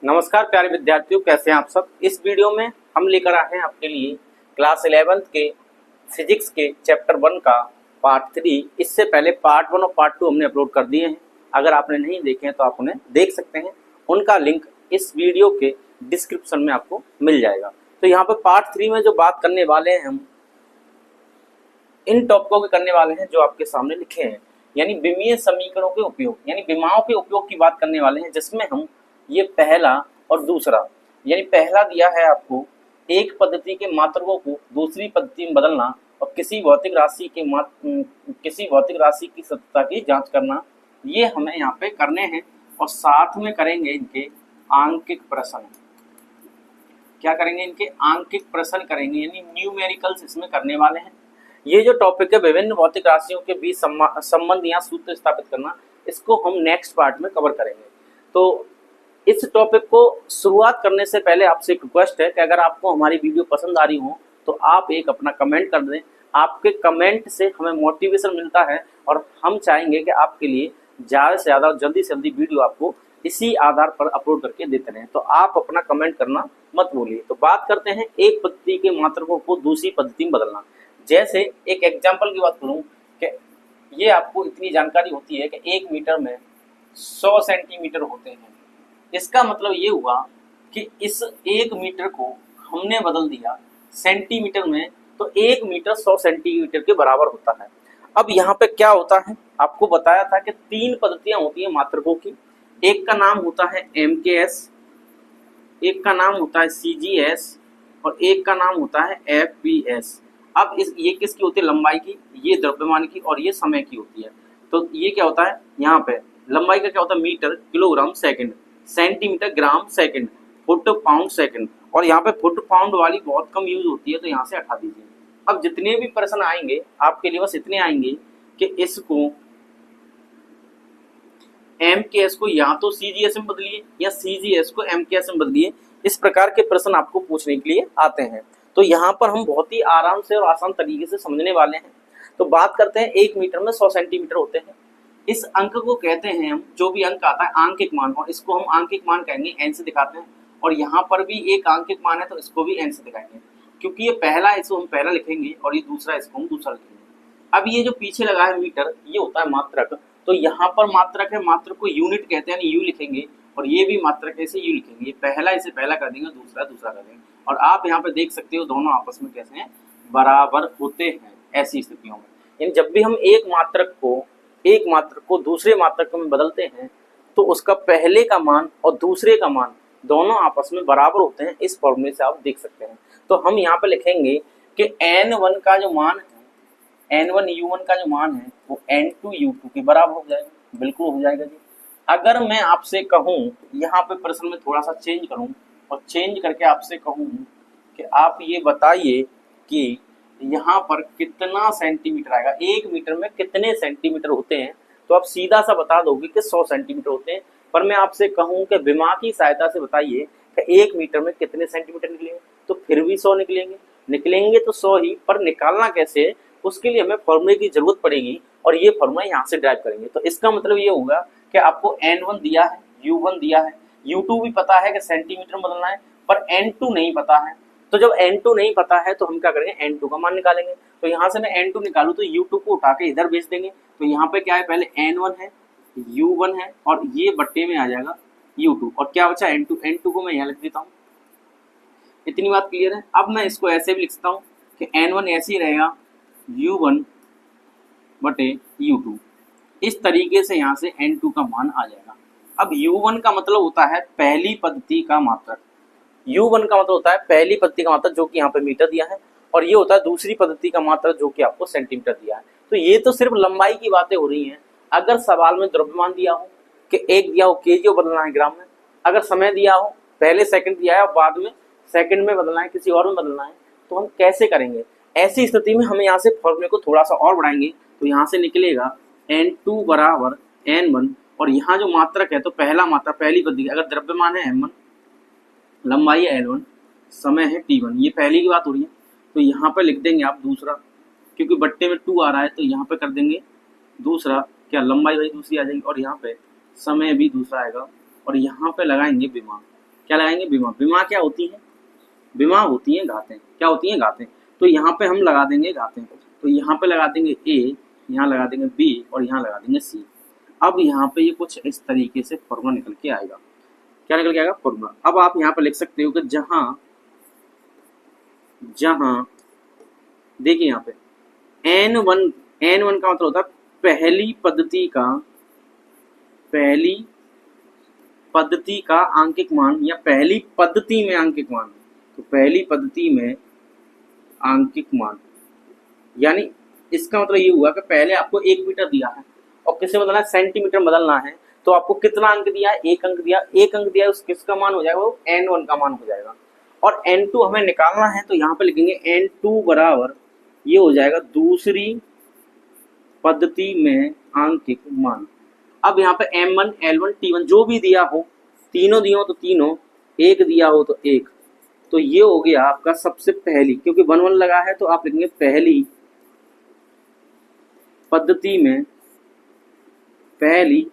नमस्कार प्यारे विद्यार्थियों, कैसे हैं आप सब। इस वीडियो में हम लेकर आए हैं आपके लिए क्लास 11th के फिजिक्स के चैप्टर 1 का पार्ट 3। इससे पहले पार्ट 1 और पार्ट 2 हमने अपलोड कर दिए हैं। अगर आपने नहीं देखे हैं तो आप उन्हें देख सकते हैं। उनका लिंक इस वीडियो के डिस्क्रिप्शन में आपको मिल जाएगा। तो यहाँ पर पार्ट 3 में जो बात करने वाले हैं हम इन टॉपिकों के करने वाले हैं जो आपके सामने लिखे हैं, यानी विमीय समीकरणों के उपयोग, यानी विमाओं के उपयोग की बात करने वाले हैं, जिसमें हम ये पहला और दूसरा, यानी पहला दिया है आपको एक पद्धति के मात्रकों को दूसरी पद्धति में बदलना और किसी भौतिक राशि की सत्यता की जांच करना। ये हमें यहाँ पे करने हैं और साथ में करेंगे इनके आंकिक प्रश्न। क्या करेंगे? इनके आंकिक प्रश्न करेंगे, यानी न्यूमेरिकल्स इसमें करने वाले हैं। ये जो टॉपिक है विभिन्न भौतिक राशियों के बीच संबंध या सूत्र स्थापित करना, इसको हम नेक्स्ट पार्ट में कवर करेंगे। तो इस टॉपिक को शुरुआत करने से पहले आपसे एक रिक्वेस्ट है कि अगर आपको हमारी वीडियो पसंद आ रही हो तो आप एक अपना कमेंट कर दें। आपके कमेंट से हमें मोटिवेशन मिलता है और हम चाहेंगे कि आपके लिए ज़्यादा से ज़्यादा और जल्दी से जल्दी वीडियो आपको इसी आधार पर अपलोड करके देते रहें। तो आप अपना कमेंट करना मत भूलिए। तो बात करते हैं एक पद्धति के मात्रकों को दूसरी पद्धति में बदलना। जैसे एक एग्जाम्पल की बात करूं कि ये आपको इतनी जानकारी होती है कि 1 मीटर में 100 सेंटीमीटर होते हैं। इसका मतलब ये हुआ कि इस 1 मीटर को हमने बदल दिया सेंटीमीटर में, तो 1 मीटर 100 सेंटीमीटर के बराबर होता है। अब यहाँ पे क्या होता है, आपको बताया था कि 3 पद्धतियां होती हैं मात्रकों की। एक का नाम होता है MKS, एक का नाम होता है CGS और एक का नाम होता है FPS। अब ये किसकी होती है? लंबाई की, ये द्रव्यमान की और ये समय की होती है। तो ये क्या होता है यहाँ पे? लंबाई का क्या होता है? मीटर, किलोग्राम, सेकंड, सेंटीमीटर, ग्राम, सेकंड, फुट, पाउंड, सेकंड। और यहाँ पे फुट पाउंड वाली बहुत कम यूज होती है, तो यहाँ से हटा दीजिए। अब जितने भी प्रश्न आएंगे आपके लिए बस इतने आएंगे कि इसको MKS को या तो CGS में बदलिए या CGS को MKS में बदलिए। इस प्रकार के प्रश्न आपको पूछने के लिए आते हैं। तो यहाँ पर हम बहुत ही आराम से और आसान तरीके से समझने वाले हैं। तो बात करते हैं 1 मीटर में 100 सेंटीमीटर होते हैं। इस अंक को कहते हैं हम, जो भी अंक आता है आंकिक मान, और इसको हम आंकिक मान कहेंगे, n से दिखाते हैं। और यहाँ पर भी एक आंकिक मान है तो इसको भी n से दिखाएंगे, क्योंकि ये पहला है इसको हम पहला लिखेंगे और ये दूसरा इसको हम दूसरा लिखेंगे। अब ये जो पीछे लगा है मीटर, ये होता है मात्रक। तो यहाँ पर मात्रक है, मात्रक को यूनिट कहते हैं, यू लिखेंगे। और ये भी मात्रक है, इसे यू लिखेंगे। ये पहला इसे पहला कर देंगे, दूसरा दूसरा कर देंगे। और आप यहाँ पे देख सकते हो दोनों आपस में कैसे हैं, बराबर होते हैं ऐसी स्थितियों में। यानी जब भी हम एक मात्रक को दूसरे मात्रक में बदलते हैं तो उसका पहले का मान और दूसरे का मान दोनों आपस में बराबर होते हैं। इस फॉर्मूले से आप देख सकते हैं। तो हम यहाँ पे लिखेंगे कि N1 का जो मान है, N1U1 का जो मान है वो N2U2 के बराबर हो जाएगा। बिल्कुल हो जाएगा जी। अगर मैं आपसे कहूँ, यहाँ पे प्रश्न में थोड़ा सा चेंज करूँ और चेंज करके आपसे कहूँ कि आप ये बताइए कि यहाँ पर कितना सेंटीमीटर आएगा, 1 मीटर में कितने सेंटीमीटर होते हैं, तो आप सीधा सा बता दोगे कि 100 सेंटीमीटर होते हैं। पर मैं आपसे कहूँ कि विमा की सहायता से बताइए कि 1 मीटर में कितने सेंटीमीटर निकलेंगे, तो फिर भी 100 निकलेंगे तो 100 ही। पर निकालना कैसे है, उसके लिए हमें फॉर्मूले की जरूरत पड़ेगी और ये फॉर्मूला यहाँ से ड्राइव करेंगे। तो इसका मतलब ये होगा कि आपको N1 दिया है, U1 दिया है, U2 भी पता है कि सेंटीमीटर में बदलना है, पर N2 नहीं पता है। तो जब N2 नहीं पता है तो हम क्या करेंगे, N2 का मान निकालेंगे। तो यहाँ से मैं N2 निकालूं तो U2 को उठा के इधर भेज देंगे। तो यहाँ पे क्या है, पहले N1 है, U1 है और ये बट्टे में आ जाएगा U2, और क्या बचा N2 को मैं यहाँ लिख देता हूँ। इतनी बात क्लियर है। अब मैं इसको ऐसे भी लिख सकता हूँ कि N1 ऐसे ही रहेगा U1 बटे U2। इस तरीके से यहाँ से N2 का मान आ जाएगा। अब U1 का मतलब होता है पहली पद्धति का मात्रक, U1 का मतलब होता है पहली पद्धति का मात्रक जो कि यहाँ पे मीटर दिया है, और ये होता है दूसरी पद्धति का मात्रक जो कि आपको सेंटीमीटर दिया है। तो ये तो सिर्फ लंबाई की बातें हो रही हैं। अगर सवाल में द्रव्यमान दिया हो कि 1 दिया हो केजी बदलना है ग्राम में, अगर समय दिया हो पहले सेकंड दिया है और बाद में सेकंड में बदलना है, किसी और में बदलना है, तो हम कैसे करेंगे? ऐसी स्थिति में हमें यहाँ से फॉर्मूले को थोड़ा सा और बढ़ाएंगे। तो यहाँ से निकलेगा N2 बराबर N1, और यहाँ जो मात्रक है तो पहला मात्रक पहली पद्धति, अगर द्रव्यमान है M1, लंबाई है L1, समय है T1, ये पहली की बात हो रही है। तो यहाँ पे लिख देंगे आप दूसरा, क्योंकि बट्टे में 2 आ रहा है तो यहाँ पे कर देंगे दूसरा। क्या लंबाई भाई दूसरी आ जाएगी और यहाँ पे समय भी दूसरा आएगा, और यहाँ पे लगाएंगे विमा। क्या लगाएंगे, विमा। विमा क्या होती है, विमा होती है घातें। क्या होती हैं, घातें। तो यहाँ पे हम लगा देंगे घातें। तो यहाँ पे लगा देंगे ए, यहाँ लगा देंगे बी और यहाँ लगा देंगे सी। अब यहाँ पे ये कुछ इस तरीके से फॉर्मूला निकल के आएगा। क्या निकल के आएगा, फॉर्मूला। अब आप यहाँ पे लिख सकते हो कि जहां जहां देखिए यहाँ पे N1 का मतलब होता है पहली पद्धति का आंकिक मान, या पहली पद्धति में आंकिक मान। तो पहली पद्धति में आंकिक मान, यानी इसका मतलब ये हुआ कि पहले आपको 1 मीटर दिया है और किसे बदलना है, सेंटीमीटर बदलना है। तो आपको कितना अंक दिया है, 1 अंक दिया। 1 अंक दिया है, उस किसका मान हो जाएगा, वो N1 का मान हो जाएगा। और N2 हमें निकालना है, तो यहाँ पे लिखेंगे N2 बराबर ये हो जाएगा दूसरी पद्धति में आंकिक मान। अब यहाँ पे M1, L1, T1 जो भी दिया हो, तीनों दिया हो तो तीनों, एक दिया हो तो एक, तो ये हो गया आपका सबसे पहली, क्योंकि 1 लगा है तो आप लिखेंगे पहली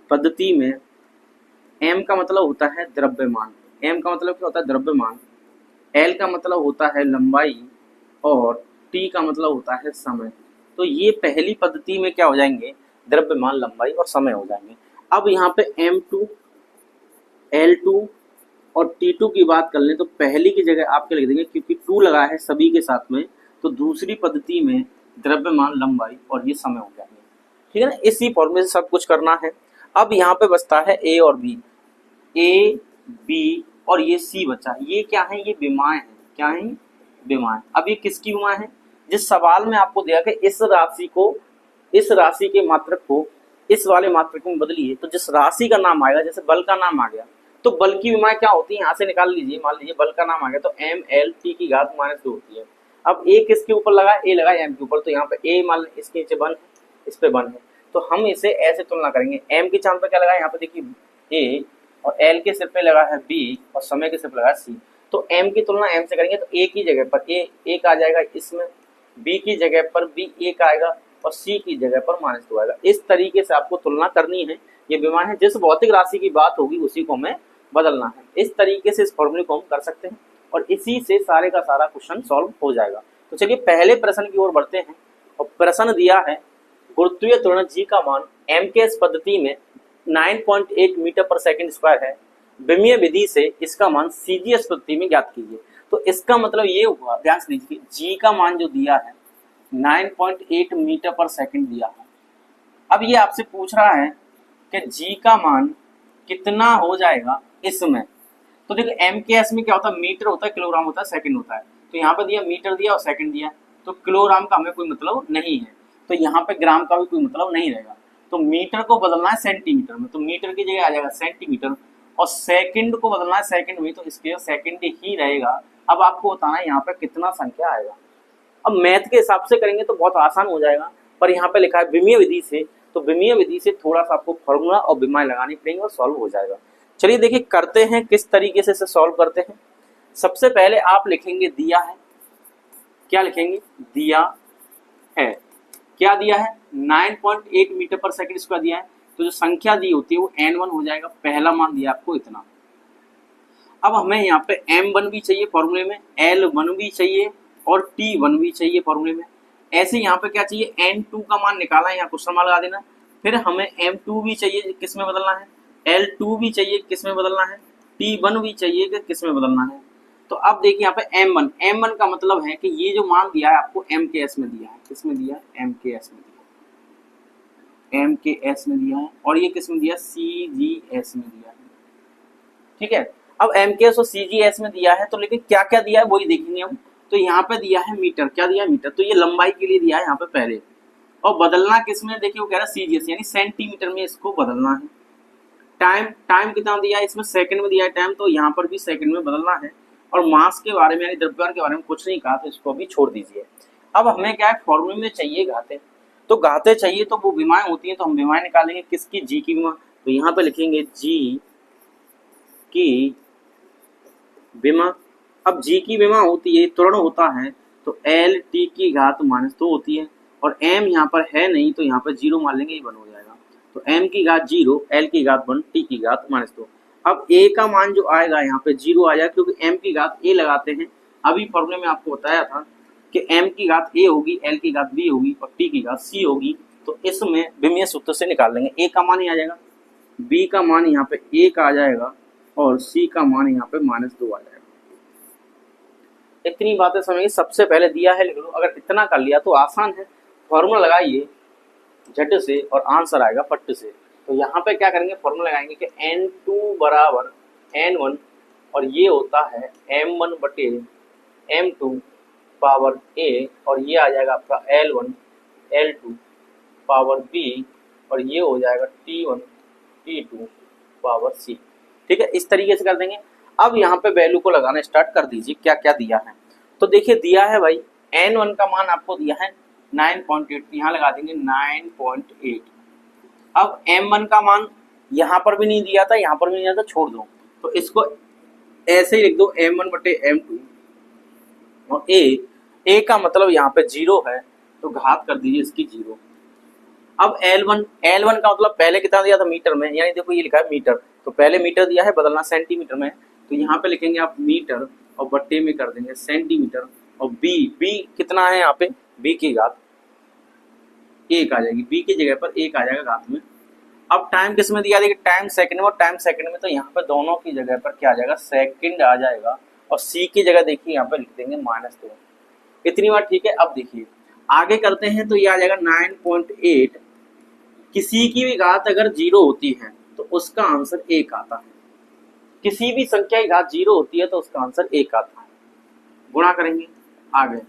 पद्धति में M का मतलब होता है द्रव्यमान। M का मतलब क्या होता है, द्रव्यमान। L का मतलब होता है लंबाई और T का मतलब होता है समय। तो ये पहली पद्धति में क्या हो जाएंगे, द्रव्यमान, लंबाई और समय हो जाएंगे। अब यहाँ पे M2, L2 और T2 की बात कर लें तो पहली की जगह आप क्या लिख देंगे, क्योंकि 2 लगा है सभी के साथ में, तो दूसरी पद्धति में द्रव्यमान, लंबाई और ये समय हो जाएंगे। ठीक है ना, इसी फॉर्मूले से सब कुछ करना है। अब यहाँ पे बचता है A और B, A, B और ये C बचा। ये क्या है, ये विमाएं हैं। क्या है, विमाएं। अब ये किसकी विमाएं हैं, जिस सवाल में आपको दिया कि इस राशि के मात्रक को इस वाले मात्रक में बदलिए, तो जिस राशि का नाम आएगा, जैसे बल का नाम आ गया, तो बल की विमाएं क्या होती है, यहाँ से निकाल लीजिए। मान लीजिए बल का नाम आ गया तो MLT की घात -2 होती है। अब A किसके ऊपर लगा, A लगा M के ऊपर, तो यहाँ पे A मान लीजिए इसके नीचे 1 है, इस पे 1 है, तो हम इसे ऐसे तुलना करेंगे। M की चांद पे क्या लगा है, यहाँ पे देखिए A, और L के सिर पे लगा है B और समय के सिर पे लगा है C। तो M की तुलना M से करेंगे तो A की जगह पर A आ जाएगा इसमें, B की जगह पर B 1 आएगा और C की जगह पर -2 आएगा। इस तरीके से आपको तुलना करनी है। ये विमान है, जिस भौतिक राशि की बात होगी उसी को हमें बदलना है। इस तरीके से इस फॉर्मूले को हम कर सकते हैं और इसी से सारे का सारा क्वेश्चन सॉल्व हो जाएगा। तो चलिए पहले प्रश्न की ओर बढ़ते हैं। और प्रश्न दिया है गुरुत्वीय त्वरण G का मान MKS पद्धति में 9.8 मीटर पर सेकंड स्क्वायर है। विमीय विधि से इसका मान CGS पद्धति में ज्ञात कीजिए। तो इसका मतलब ये हुआ, ध्यान से लीजिए, G का मान जो दिया है 9.8 मीटर पर सेकंड दिया है। अब ये आपसे पूछ रहा है कि G का मान कितना हो जाएगा इसमें। तो देखो MKS में क्या होता है, मीटर होता है, किलोग्राम होता है, सेकंड होता है। तो यहाँ पे दिया मीटर दिया और सेकंड दिया, तो किलोग्राम का हमें कोई मतलब नहीं है, तो यहाँ पे ग्राम का भी कोई मतलब नहीं रहेगा। तो मीटर को बदलना है सेंटीमीटर में, तो मीटर की जगह आ जाएगा सेंटीमीटर, और सेकंड को बदलना है सेकंड में, तो इसके सेकंड ही रहेगा। अब आपको बताना है यहाँ पे कितना संख्या आएगा। अब मैथ के हिसाब से करेंगे तो बहुत आसान हो जाएगा, पर यहाँ पे लिखा है विमीय विधि से, तो विमीय विधि से थोड़ा सा आपको फॉर्मूला और विमाएं लगानी पड़ेंगी और सॉल्व हो जाएगा। चलिए देखिए करते हैं किस तरीके से इसे सॉल्व करते हैं। सबसे पहले आप लिखेंगे दिया है, क्या लिखेंगे, दिया है, क्या दिया है 9.8 मीटर पर सेकंड स्क्वायर दिया है, तो जो संख्या दी होती है वो N1 हो जाएगा। पहला मान दिया आपको इतना। अब हमें यहाँ पे M1 भी चाहिए फॉर्मूले में, L1 भी चाहिए और T1 भी चाहिए फॉर्मूले में। ऐसे यहाँ पे क्या चाहिए, N2 का मान निकालना है, यहाँ क्वेश्चन मार्क लगा देना। फिर हमें M2 भी चाहिए, किस में बदलना है, L2 भी चाहिए, किस में बदलना है, T1 भी चाहिए कि किस में बदलना है। तो अब देखिए यहाँ पे M1 का मतलब है कि ये जो मान दिया है आपको MKS में दिया है, किस में दिया है, MKS में दिया है, MKS में दिया है, और ये किस में दिया, CGS में दिया है। ठीक है, अब MKS और CGS में दिया है, तो लेकिन क्या क्या दिया है वही देखेंगे हम। तो यहाँ पे दिया है मीटर, क्या दिया है, मीटर, तो ये लंबाई के लिए दिया है यहाँ पे पहले, और बदलना किस में, देखिए वो कह रहा है CGS यानी सेंटीमीटर में इसको बदलना है। टाइम कितना दिया है इसमें, सेकंड में दिया है टाइम, तो यहाँ पर भी सेकंड में बदलना है। और मास के बारे में यानी द्रव्यमान के बारे में कुछ नहीं कहा, तो इसको भी छोड़ दीजिए। अब हमें क्या है, फॉर्मूले में चाहिए घातें, तो घातें चाहिए तो वो विमाएं होती हैं, तो हम विमाएं निकालेंगे। किसकी, G की विमा, तो यहाँ पे लिखेंगे G की विमा। अब G की विमा होती है, त्वरण होता है, तो LT की घात -2 होती है, और M यहाँ पर है नहीं तो यहाँ पर 0 मान लेंगे, ये 1 हो जाएगा। तो M की घात 0, L की घात 1, T की घात -2। अब a का मान जो आएगा यहाँ पे 0 आ जाएगा, क्योंकि m की घात a लगाते हैं। अभी फॉर्मूले में आपको बताया था कि m की घात a होगी, l की घात b होगी और t की घात c होगी। तो इसमें विमीय सूत्र से निकाल लेंगे। a का मान ही आ जाएगा, b का मान यहाँ पे 1 आ जाएगा और c का मान यहाँ पे -2 आ जाएगा। इतनी बातें समझिए। सबसे पहले दिया है लिख लो। अगर इतना कर लिया तो आसान है, फॉर्मूला लगाइए झट से और आंसर आएगा पट्ट से। तो यहाँ पे क्या करेंगे, फॉर्मूला लगाएंगे कि n2 बराबर n1 और ये होता है m1 बटे m2 पावर a और ये आ जाएगा आपका l1 l2 पावर b और ये हो जाएगा t1 t2 पावर c। ठीक है, इस तरीके से कर देंगे। अब यहाँ पे वैल्यू को लगाना स्टार्ट कर दीजिए, क्या क्या दिया है। तो देखिए दिया है भाई n1 का मान आपको दिया है 9.8, यहाँ लगा देंगे 9.8। अब m1 का मान यहाँ पर भी नहीं दिया था, यहाँ पर भी नहीं दिया था, छोड़ दो। तो इसको ऐसे ही लिख दो m1 बटे m2 और a का मतलब यहाँ पे 0 है तो घात कर दीजिए इसकी 0। अब L1 का मतलब पहले कितना दिया था मीटर में, यानी देखो ये लिखा है मीटर, तो पहले मीटर दिया है, बदलना सेंटीमीटर में। तो यहाँ पे लिखेंगे आप मीटर और बट्टे में कर देंगे सेंटीमीटर। और b कितना है यहाँ पे, b की घात 1 आ जाएगी, b की जगह पर 1 आ जाएगा घात में। अब टाइम किस में दिया, देखिए टाइम सेकंड में और टाइम सेकंड में, तो यहाँ पे दोनों की जगह पर क्या आ जाएगा, सेकंड आ जाएगा और c की जगह देखिए यहाँ पे लिख देंगे -2। इतनी बार ठीक है। अब देखिए आगे करते हैं, तो ये आ जाएगा 9.8। किसी की भी घात अगर 0 होती है तो उसका आंसर 1 आता है। किसी भी संख्या की घात 0 होती है तो उसका आंसर 1 आता है। गुणा करेंगे आगे,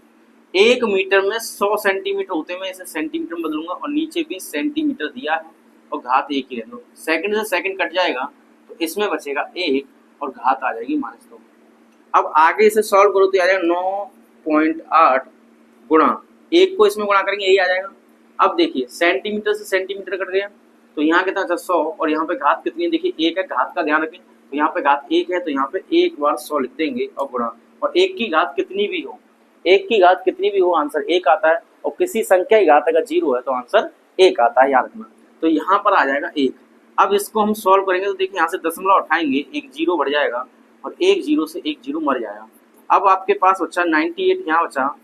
1 मीटर में 100 सेंटीमीटर होते हैं, मैं इसे सेंटीमीटर में बदलूंगा और नीचे भी सेंटीमीटर दिया है और घात 1 ही रह दो। सेकंड से सेकंड कट जाएगा तो इसमें बचेगा 1 और घात आ जाएगी -2। अब आगे इसे सॉल्व करो तो आ जाएगा 9.8 गुणा 1 को इसमें गुणा करेंगे यही आ जाएगा। अब देखिए सेंटीमीटर से सेंटीमीटर कट गया तो यहाँ कितना था 100 और यहाँ पे घात कितनी है, देखिए 1 है, घात का ध्यान रखें। तो यहाँ पे घात 1 है तो यहाँ पे एक बार 100 लिख देंगे और गुणा, और 1 की घात कितनी भी हो, 1 की घात कितनी भी हो आंसर 1 आता है। और किसी संख्या की घात अगर 0 है तो आंसर 1 आता है, याद रखना। तो यहाँ पर आ जाएगा 1। अब इसको हम सॉल्व करेंगे तो देखिए यहाँ से दशमलव उठाएंगे, एक 0 बढ़ जाएगा और एक 0 से एक 0 मर जाएगा। अब आपके पास बचा 98 यहाँ बचा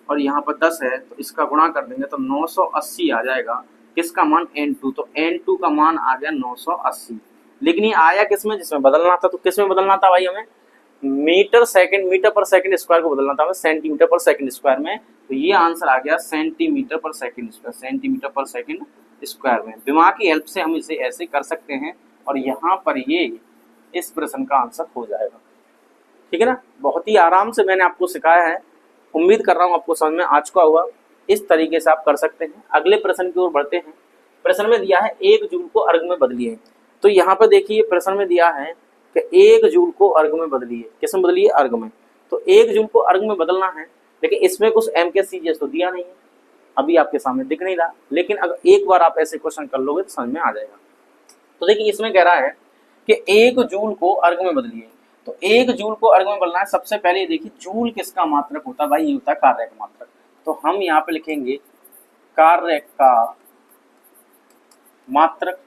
और यहाँ पर 10 है तो इसका गुणा कर देंगे तो 980 आ जाएगा। किसका मान, n2। तो n2 का मान आ गया 980। लेकिन ये आया किसमें, जिसमें बदलना था। तो किसमें बदलना था भाई, हमें मीटर पर सेकंड स्क्वायर को बदलना था, हमें सेंटीमीटर पर सेकंड स्क्वायर में। तो ये आंसर आ गया सेंटीमीटर पर सेकंड स्क्वायर, सेंटीमीटर पर सेकंड स्क्वायर में। दिमाग की हेल्प से हम इसे ऐसे कर सकते हैं और यहाँ पर ये इस प्रश्न का आंसर हो जाएगा। ठीक है ना, बहुत ही आराम से मैंने आपको सिखाया है। उम्मीद कर रहा हूँ आपको समझ में आ चुका होगा। इस तरीके से आप कर सकते हैं। अगले प्रश्न की ओर बढ़ते हैं। प्रश्न में दिया है 1 जूल को अर्ग में बदलिए। तो यहाँ पर देखिए प्रश्न में दिया है कि 1 जूल को अर्ग में बदलिए। किस में बदलिए, अर्ग में। तो 1 जूल को अर्ग में बदलना है, लेकिन इसमें कुछ MKCGS तो दिया नहीं है, अभी आपके सामने दिख नहीं रहा। लेकिन अगर एक बार आप ऐसे क्वेश्चन कर लोगे तो समझ में आ जाएगा। तो देखिए इसमें कह रहा है कि 1 जूल को अर्ग में बदलिए। तो 1 जूल को अर्ग में बदलना है। सबसे पहले देखिए जूल किसका मात्रक होता है भाई, ये होता है कार्य का मात्रक। तो हम यहाँ पे लिखेंगे कार्य का मात्रक।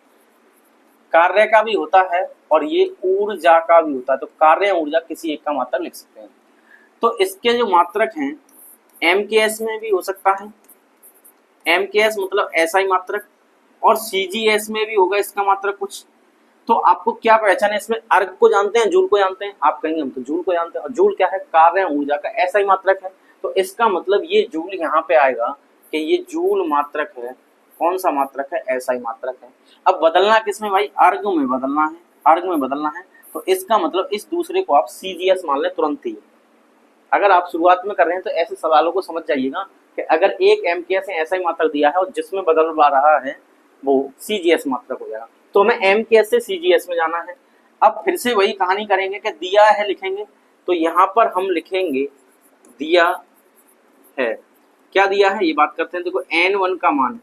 कार्य का भी होता है और ये ऊर्जा का भी होता है। तो कार्य ऊर्जा किसी एक का मात्रक लिख सकते हैं। तो इसके जो मात्रक हैं MKS में भी हो सकता है, MKS मतलब SI मात्रक, और CGS में भी होगा इसका मात्रक कुछ। तो आपको क्या पहचान है इसमें, अर्ग को जानते हैं, जूल को जानते हैं। आप कहेंगे हम तो जूल को जानते हैं, और जूल क्या है, कार्य ऊर्जा का SI मात्रक है। तो इसका मतलब ये जूल यहाँ पे आएगा कि ये जूल मात्रक है। कौन सा मात्रक है, SI मात्रक है। अब बदलना किसमें भाई, अर्ग में बदलना है, अर्ग में बदलना है। तो इसका मतलब इस दूसरे को आप CGS मान लें तुरंत ही। अगर आप शुरुआत में कर रहे हैं तो ऐसे सवालों को समझ जाइएगा कि अगर एक MKS में SI मात्रक दिया है और जिसमें बदल रहा है वो CGS मात्रक हो जाएगा। तो हमें MKS से CGS में जाना है। अब फिर से वही कहानी करेंगे कि दिया है लिखेंगे। तो यहाँ पर हम लिखेंगे दिया है, क्या दिया है ये बात करते हैं। देखो N1 का मान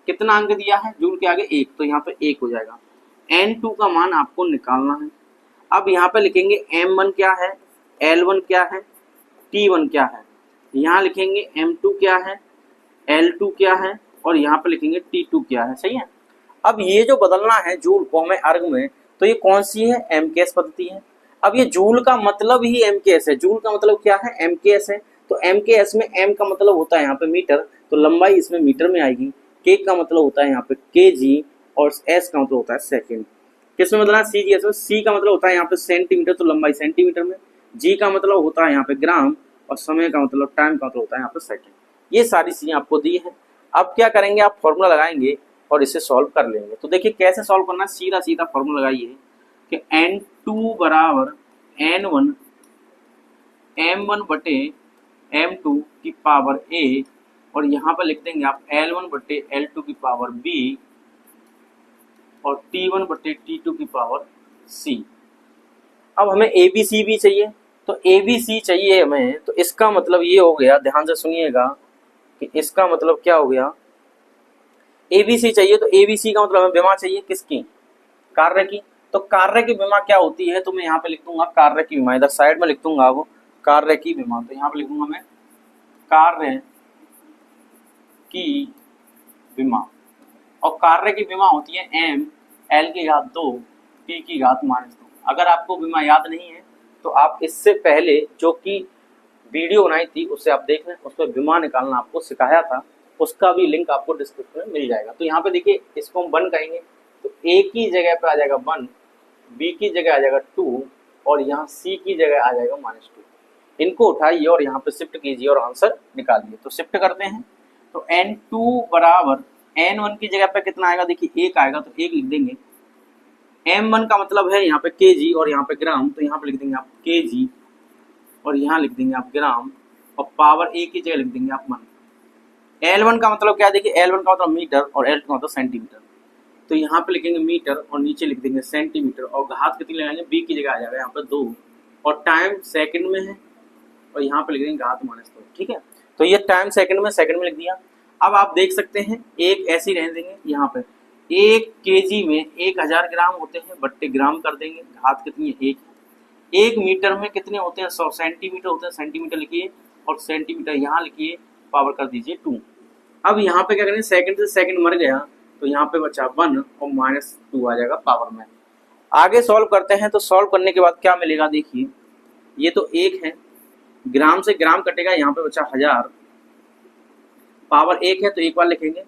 कितना अंक दिया है, जूल के आगे 1, तो यहाँ पे 1 हो जाएगा। N2 का मान आपको निकालना है। अब यहाँ पे लिखेंगे M1 क्या है, L1 क्या है, T1 क्या है। यहाँ लिखेंगे M2 क्या है, L2 क्या है, और यहाँ पे लिखेंगे T2 क्या है। सही है। अब ये जो बदलना है जूल को हमें अर्ग में, तो ये कौन सी है, एमकेएस पद्धति है। अब ये जूल का मतलब ही एमकेएस है, जूल का मतलब क्या है, एमकेएस है। तो एमकेएस में एम का मतलब होता है यहाँ पे मीटर, तो लंबाई इसमें मीटर में आएगी। के का मतलब होता है यहाँ पे केजी, और एस का मतलब होता है सेकंड। किसमें मतलब है, सीजीएस में। सी का मतलब होता है यहाँ पे सेंटीमीटर, तो लंबाई सेंटीमीटर में। जी का मतलब होता है यहाँ पे ग्राम, और समय का मतलब, टाइम का मतलब होता है यहाँ पे सेकंड। ये सारी चीजें आपको दी है। अब क्या करेंगे, आप फॉर्मूला लगाएंगे और इसे सॉल्व कर लेंगे। तो देखिए कैसे सॉल्व करना है, सीधा सीधा फॉर्मूला लगाइए कि N2 बराबर N1 M1 बटे M2 की पावर A, और यहाँ पर लिख देंगे आप L1 बटे L2 की पावर B, और T1 बटे T2 की पावर C। अब हमें ABC भी चाहिए, तो ABC चाहिए हमें, तो इसका मतलब ये हो गया, ध्यान से सुनिएगा कि इसका मतलब क्या हो गया, ABC चाहिए, तो ABC का मतलब हमें विमा चाहिए, किसकी, कार्य की। तो कार्य की विमा क्या होती है, तो मैं यहाँ पे लिख दूंगा कार्य की विमा, इधर साइड में लिख दूंगा वो कार्य की विमा। तो यहाँ पे लिख दूंगा मैं कार्य की विमा, और कार्य की विमा होती है M L की घात 2 T की घात -2। अगर आपको विमा याद नहीं है तो आप इससे पहले जो कि वीडियो बनाई थी उससे आप देख लें, उसमें विमा निकालना आपको सिखाया था, उसका भी लिंक आपको डिस्क्रिप्शन में मिल जाएगा। तो यहाँ पे देखिए इसको हम 1 कहेंगे, तो A की जगह पे आ जाएगा 1, B की जगह आ जाएगा 2, और यहाँ C की जगह आ जाएगा -2। इनको उठाइए और यहाँ पे शिफ्ट कीजिए और आंसर निकालिए। तो शिफ्ट करते हैं, तो N2 बराबर N1 की जगह पे कितना आएगा, देखिए 1 आएगा, तो 1 लिख देंगे। M1 का मतलब है यहाँ पे केजी और यहाँ पे ग्राम, तो यहाँ पे लिख देंगे आप केजी, और यहाँ लिख देंगे आप ग्राम, और पावर A की जगह लिख देंगे आप 1। L1 का मतलब क्या है, देखिए L1 का मतलब मीटर, और L2 का मतलब सेंटीमीटर। तो यहाँ पे लिखेंगे मीटर और नीचे लिख देंगे सेंटीमीटर, और घात कितनी लगाएंगे, B की जगह आ जाएगा यहाँ पे 2, और टाइम सेकंड में है, और यहाँ पे लिख देंगे घात -2। ठीक है, तो ये टाइम सेकंड में लिख दिया। अब आप देख सकते हैं एक ऐसे ही रहने देंगे, यहाँ पे 1 केजी में 1000 ग्राम होते हैं, बट्टे ग्राम कर देंगे, घात कितनी है 1। 1 मीटर में कितने होते हैं, 100 सेंटीमीटर होते हैं, सेंटीमीटर लिखिए, और सेंटीमीटर यहाँ लिखिए, पावर कर दीजिए 2। अब यहाँ पे क्या करेंगे, सेकंड से सेकंड मर गया, तो यहाँ पे बचा 1 और -2 आ जाएगा पावर में। आगे सॉल्व करते हैं, तो सॉल्व करने के बाद क्या मिलेगा, देखिए ये तो 1 है, ग्राम से ग्राम कटेगा, यहाँ पे बचा 1000, पावर 1 है तो एक बार लिखेंगे।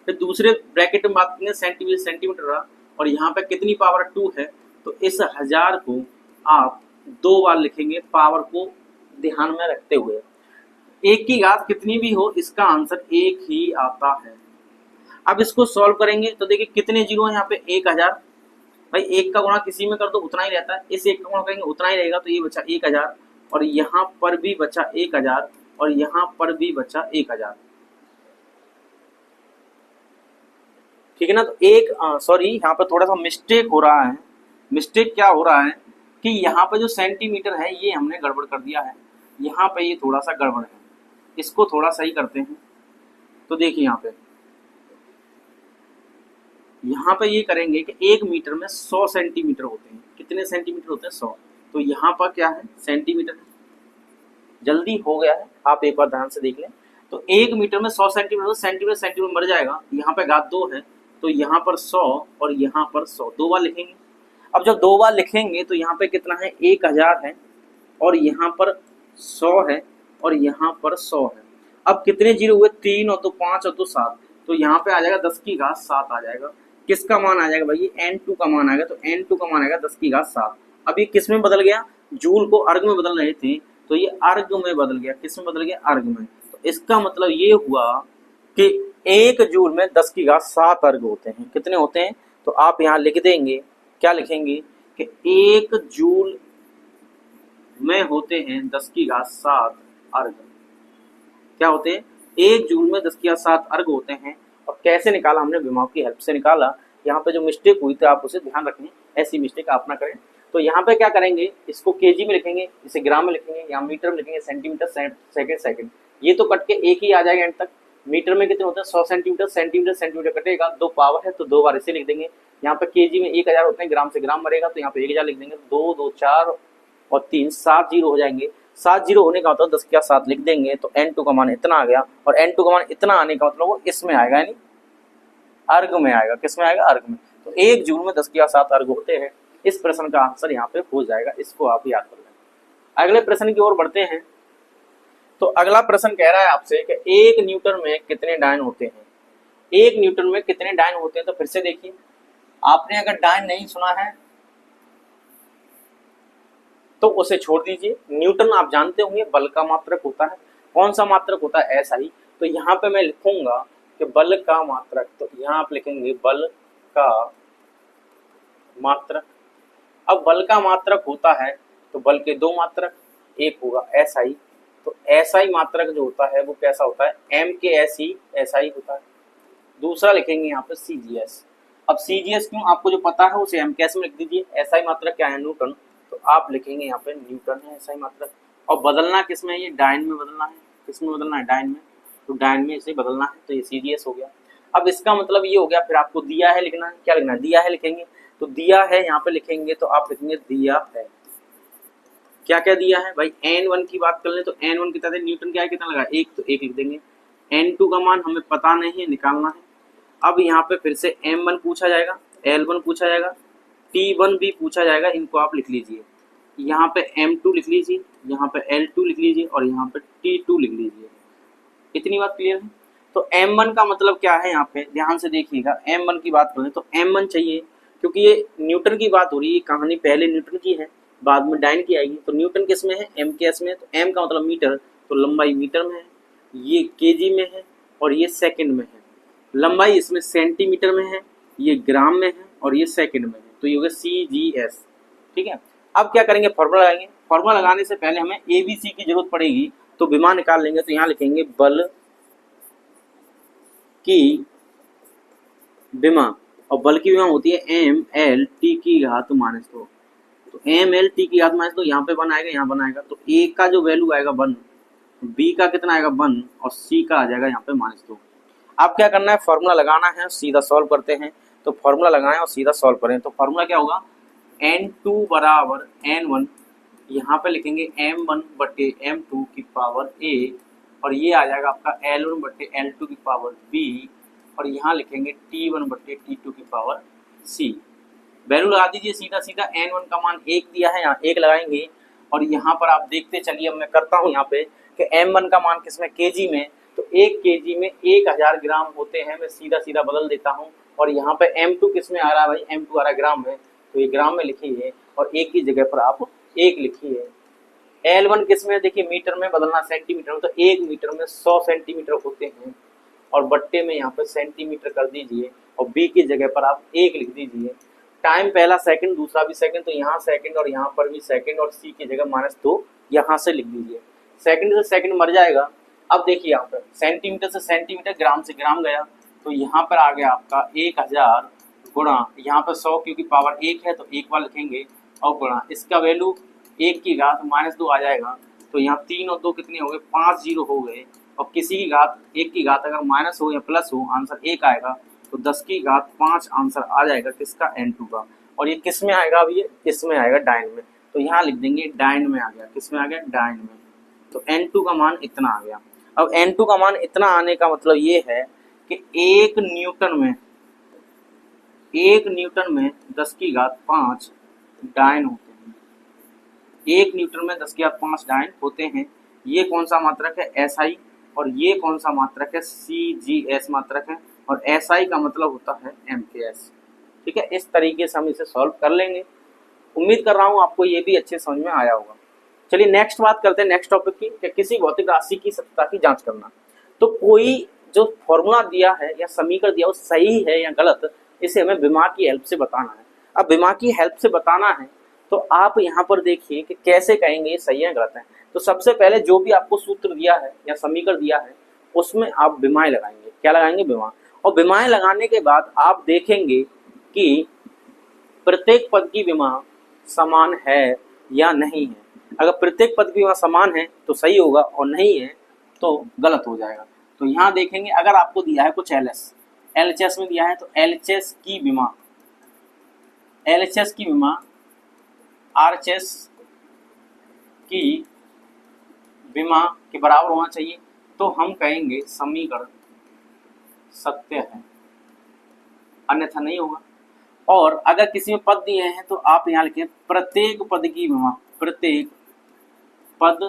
फिर दूसरे ब्रैकेट में बात करेंगे, सेंटीमीटर सेंटीमीटर रहा, और यहाँ पे कितनी पावर 2 है, तो इस 1000 को आप 2 बार लिखेंगे, पावर को ध्यान में रखते हुए। 1 की घात कितनी भी हो, इसका आंसर 1 ही आता है। अब इसको सॉल्व करेंगे, तो देखिए कितने जीरो है यहाँ पे, 1000। भाई 1 का गुणा किसी में कर दो उतना ही रहता है, इस 1 का गुणा करेंगे उतना ही रहेगा, तो ये बचा 1000, और यहाँ पर भी बचा 1000, और यहाँ पर भी बचा 1000। ठीक है ना। तो एक सॉरी यहाँ पर थोड़ा सा मिस्टेक हो रहा है। मिस्टेक क्या हो रहा है कि यहाँ पे जो सेंटीमीटर है ये हमने गड़बड़ कर दिया है, यहाँ पे ये थोड़ा सा गड़बड़ है, इसको थोड़ा सही करते हैं। तो देखिए यहाँ पे ये करेंगे कि 1 मीटर में 100 सेंटीमीटर होते हैं। कितने सेंटीमीटर होते हैं, 100। तो यहाँ पर क्या है, सेंटीमीटर है। जल्दी हो गया है, आप एक बार ध्यान से देख लें। तो 1 मीटर में 100 सेंटीमीटर, सेंटीमीटर सेंटीमीटर मर जाएगा, यहाँ पे घात 2 है, तो यहाँ पर 100 और यहाँ पर 100, 2 बार लिखेंगे। अब जब 2 बार लिखेंगे तो यहाँ पे कितना है, 1000 है, और यहाँ पर 100 है, और यहाँ पर 100 है। अब कितने जीरो हुए, 3 और 2 5 और 2 7, तो यहाँ पे आ जाएगा 10 की घात 7 आ जाएगा। किसका मान आ जाएगा भाई, N2 का मान आएगा, तो N2 का मान आएगा 10 की घात 7। अब ये किस में बदल गया, जूल को अर्ग में बदल रहे थे, तो ये अर्ग में बदल गया। किस में बदल गया, अर्ग में। तो इसका मतलब ये हुआ कि 1 जूल में 10 की घात 7 अर्ग होते हैं। कितने होते हैं, तो आप यहाँ लिख देंगे, क्या लिखेंगे कि 1 जूल में होते हैं 10 की घात 7 अर्ग। क्या होते हैं, 1 जूल में 10 की घात 7 अर्ग होते हैं। और कैसे निकाला, हमने विमाओं की हेल्प से निकाला। यहाँ पे जो मिस्टेक हुई थी आप उसे ध्यान रखें, ऐसी मिस्टेक आप ना करें। तो यहाँ पे क्या करेंगे, इसको केजी में लिखेंगे, इसे ग्राम में लिखेंगे, या मीटर में लिखेंगे, सेंटीमीटर सेकंड। ये तो कट के एक ही आ जाएगा एंड तक। मीटर में कितने होते हैं, 100 सेंटीमीटर, सेंटीमीटर कटेगा, 2 पावर है तो 2 बार इसे लिख देंगे। यहाँ पे केजी में 1000 होते हैं, ग्राम से ग्राम मरेगा, तो यहाँ पे 1000 लिख देंगे। 2 2 4 और 3 7 जीरो हो जाएंगे। 7 जीरो होने का मतलब 10 का 7 लिख देंगे, तो N2 का मान इतना आ गया। और N2 का मान इतना आने का मतलब वो इसमें आएगा, यानी अर्ग में आएगा। किस में आएगा, अर्ग में। तो 1 जूल में 10 की घात 7 अर्ग होते हैं। इस प्रश्न का आंसर यहाँ पे हो जाएगा, इसको आप याद कर लें। अगले प्रश्न की ओर बढ़ते हैं। तो अगला प्रश्न कह रहा है आपसे कि 1 न्यूटन में कितने डायन होते हैं। 1 न्यूटन में कितने डायन होते हैं, तो फिर से देखिए, आपने अगर डायन नहीं सुना है तो उसे छोड़ दीजिए। न्यूटन आप जानते होंगे बल का मात्रक होता है। कौन सा मात्रक होता है? SI। तो यहाँ पे मैं लिखूंगा कि बल का मात्रक, तो यहाँ आप लिखेंगे बल का मात्रक। अब बल का मात्रक होता है तो बल के 2 मात्रक, एक होगा SI। तो SI मात्रक जो होता है वो कैसा होता है? M के SI SI होता है। दूसरा लिखेंगे यहाँ पे CGS। अब CGS क्यों, आपको जो पता है उसे MKS में लिख दीजिए। SI मात्रक क्या है? न्यूटन। तो आप लिखेंगे यहाँ पे न्यूटन है SI मात्रक। और बदलना किस में है? ये डायन में बदलना है। किस में बदलना है? डायन में। तो डायन में इसे बदलना है, तो ये CGS हो गया। अब इसका मतलब ये हो गया, फिर आपको दिया है लिखना है। क्या लिखना है? दिया है लिखेंगे। तो दिया है यहाँ पे लिखेंगे तो आप लिखेंगे दिया है। क्या क्या दिया है भाई? N1 की बात कर ले तो N1 कितना है? न्यूटन क्या है, कितना लगा? 1, तो 1 लिख देंगे। N2 का मान हमें पता नहीं है, निकालना है। अब यहाँ पे फिर से M1 पूछा जाएगा, L1 पूछा जाएगा, T1 भी पूछा जाएगा। इनको आप लिख लीजिए। यहाँ पे M2 लिख लीजिए, यहाँ पे L2 लिख लीजिए और यहाँ पे T2 लिख लीजिए। इतनी बात क्लियर है? तो M1 का मतलब क्या है? यहाँ पे ध्यान से देखिएगा। M1 की बात करें तो M1 चाहिए, क्योंकि ये न्यूटन की बात हो रही है। कहानी पहले न्यूटन की है, बाद में डायन की आएगी। तो न्यूटन किस में है? MKS में। तो M का मतलब मीटर, तो लंबाई मीटर में है, ये केजी में है और ये सेकंड में है। लंबाई इसमें सेंटीमीटर में है, ये ग्राम में है और ये सेकंड में है। तो ये हो गया CGS। ठीक है। अब क्या करेंगे? फॉर्मूला लगाएंगे। फॉर्मूला लगाने से पहले हमें ABC की जरूरत पड़ेगी, तो विमा निकाल लेंगे। तो यहाँ लिखेंगे बल की विमा, और बल की विमा होती है MLT की घात -2। तो MLT की घात -2 यहाँ पे 1 आएगा, यहाँ 1 आएगा। तो A का जो वैल्यू आएगा 1, B का कितना आएगा 1 और C का आ जाएगा यहाँ पे -2। अब क्या करना है? फॉर्मूला लगाना है, सीधा सॉल्व करते हैं। तो फॉर्मूला लगाएं और सीधा सॉल्व करें। तो फॉर्मूला क्या होगा? N2 बराबर N1, यहाँ पे लिखेंगे M1 बटे M2 की पावर A, और ये आ जाएगा आपका L1 बटे L2 की पावर B, और यहाँ लिखेंगे T1 बटे T2 की पावर C। वैल्यू लगा दीजिए सीधा सीधा। N1 का मान 1 दिया है, यहाँ 1 लगाएंगे। और यहाँ पर आप देखते चलिए, अब मैं करता हूँ यहाँ पे कि M1 का मान किसमें? केजी में। तो 1 केजी में 1000 ग्राम होते हैं। मैं सीधा सीधा बदल देता हूँ। और यहाँ पे M2 किस में आ रहा है भाई? M2 आ रहा है ग्राम में, तो ये ग्राम में लिखिए और 1 की जगह पर आप 1 लिखिए। L1 किस में? देखिए मीटर में बदलना, सेंटीमीटर में। तो 1 मीटर में 100 सेंटीमीटर होते हैं, और बट्टे में यहाँ पे सेंटीमीटर कर दीजिए और B की जगह पर आप 1 लिख दीजिए। टाइम पहला सेकंड, दूसरा भी सेकंड, तो यहाँ सेकंड और यहाँ पर भी सेकंड, और C की जगह -2 यहाँ से लिख दीजिए। सेकंड से सेकंड मर जाएगा। अब देखिए यहाँ पर सेंटीमीटर से सेंटीमीटर, ग्राम से ग्राम गया, तो यहाँ पर आ गया आपका 1000 गुणा, यहाँ पर 100 क्योंकि पावर 1 है तो 1 बार लिखेंगे, और गुणा इसका वैल्यू 1 की घात -2 आ जाएगा। तो यहाँ 3 और 2 कितने हो गए? 5 जीरो हो गए। और किसी की घात, 1 की घात अगर माइनस हो या प्लस हो, आंसर 1 आएगा। तो 10 की घात 5 आंसर आ जाएगा किसका? N2 का। और ये किस में आएगा? अब ये इसमें आएगा, डायन में। तो यहाँ लिख देंगे डायन में आ गया। किस में आ गया? डायन में। तो N2 का मान इतना आ गया। अब N2 का मान इतना आने का मतलब ये है कि 1 न्यूटन में 10 की घात 5 डायन होते हैं। 1 न्यूटन में 10 की घात 5 डायन होते हैं। ये कौन सा मात्रक है? SI। और ये कौन सा मात्रक है? CGS मात्रक है। और SI का मतलब होता है MKS। ठीक है, इस तरीके से हम इसे सॉल्व कर लेंगे। उम्मीद कर रहा हूँ आपको ये भी अच्छे समझ में आया होगा। चलिए नेक्स्ट बात करते हैं, नेक्स्ट टॉपिक की, कि किसी भौतिक राशि की सत्यता की जांच करना। तो कोई जो फॉर्मूला दिया है या समीकरण दिया वो सही है या गलत, इसे हमें विमा की हेल्प से बताना है। अब विमा की हेल्प से बताना है तो आप यहाँ पर देखिए कि कैसे कहेंगे ये सही है गलत है। तो सबसे पहले जो भी आपको सूत्र दिया है या समीकरण दिया है उसमें आप विमाएं लगाएंगे। क्या लगाएंगे? विमा। और विमाएं लगाने के बाद आप देखेंगे कि प्रत्येक पद की विमा समान है या नहीं है। अगर प्रत्येक पद की विमा समान है तो सही होगा, और नहीं है तो गलत हो जाएगा। तो यहाँ देखेंगे, अगर आपको दिया है कुछ LHS में दिया है, तो LHS की विमा RHS की विमा के बराबर होना चाहिए। तो हम कहेंगे समीकरण सत्य है, अन्यथा नहीं होगा। और अगर किसी में पद दिए हैं तो आप यहाँ लिखें प्रत्येक पद की विमा, प्रत्येक पद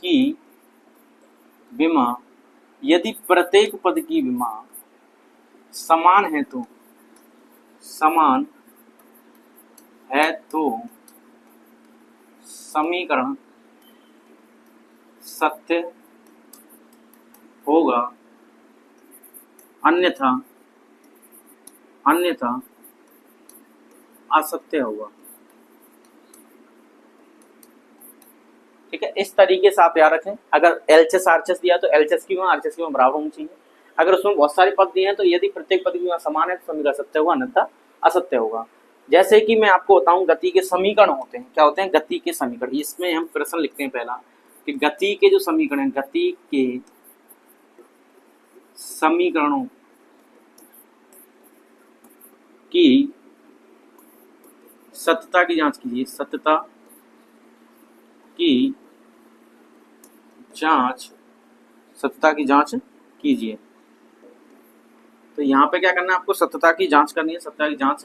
की विमा, यदि प्रत्येक पद की विमा समान है तो, समान है तो समीकरण सत्य होगा, अन्यथा असत्य होगा। ठीक है, इस तरीके से आप याद रखें। अगर एलएचएस आरएचएस दिया तो एलएचएस की विमा आरएचएस की विमा बराबर होनी चाहिए। अगर उसमें बहुत सारे पद दिए हैं तो यदि प्रत्येक पद की विमा समान है तो समीकरण सत्य होगा, अन्यथा असत्य होगा। जैसे कि मैं आपको बताऊं गति के समीकरण होते हैं, क्या होते हैं गति के समीकरण। इसमें हम प्रश्न लिखते हैं पहला कि गति के जो समीकरण हैं, गति के समीकरणों की सत्यता की जांच कीजिए, सत्यता की जांच कीजिए। तो यहाँ पे क्या करना है आपको, सत्यता की जांच करनी है, सत्यता की जांच